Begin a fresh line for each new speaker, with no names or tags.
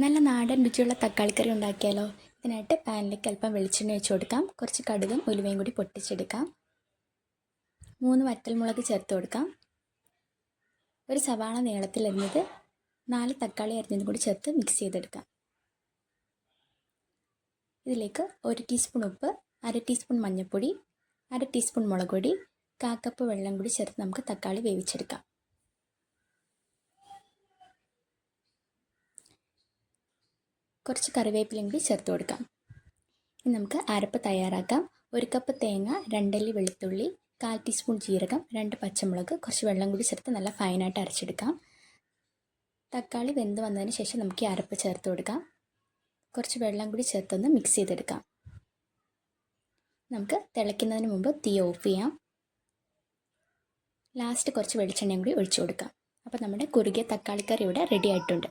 നല്ല നാടൻ രുചിയുള്ള തക്കാളിക്കറി ഉണ്ടാക്കിയാലോ. ഇതിനായിട്ട് പാനിലേക്ക് അല്പം വെളിച്ചെണ്ണ ഒഴിച്ച് കൊടുക്കാം. കുറച്ച് കടുകും ഉലുവയും കൂടി പൊട്ടിച്ചെടുക്കാം. 3 വറ്റൽമുളക് ചേർത്ത് കൊടുക്കാം. ഒരു സവാള നീളത്തിൽ അരിഞ്ഞത്, 4 തക്കാളി അരിഞ്ഞതും കൂടി ചേർത്ത് മിക്സ് ചെയ്തെടുക്കാം. ഇതിലേക്ക് 1 ടീസ്പൂൺ ഉപ്പ്, 1/2 ടീസ്പൂൺ മഞ്ഞൾപ്പൊടി, 1/2 ടീസ്പൂൺ മുളക് പൊടി, 1/4 കപ്പ് വെള്ളം കൂടി ചേർത്ത് നമുക്ക് തക്കാളി വേവിച്ചെടുക്കാം. കുറച്ച് കറിവേപ്പിലയും കൂടി ചേർത്ത് കൊടുക്കാം. ഇനി നമുക്ക് അരപ്പ് തയ്യാറാക്കാം. 1 കപ്പ് തേങ്ങ, 2 അല്ലി വെളുത്തുള്ളി, 1/4 ടീസ്പൂൺ ജീരകം, 2 പച്ചമുളക്, കുറച്ച് വെള്ളം കൂടി ചേർത്ത് നല്ല ഫൈനായിട്ട് അരച്ചെടുക്കാം. തക്കാളി വെന്ത് വന്നതിന് ശേഷം നമുക്ക് ഈ അരപ്പ് ചേർത്ത് കൊടുക്കാം. കുറച്ച് വെള്ളം കൂടി ചേർത്തൊന്ന് മിക്സ് ചെയ്തെടുക്കാം. നമുക്ക് തിളയ്ക്കുന്നതിന് മുമ്പ് തീ ഓഫ് ചെയ്യാം. ലാസ്റ്റ് കുറച്ച് വെളിച്ചെണ്ണയും കൂടി ഒഴിച്ചു കൊടുക്കാം. അപ്പോൾ നമ്മുടെ കുറുകിയ തക്കാളിക്കറി ഇവിടെ റെഡി ആയിട്ടുണ്ട്.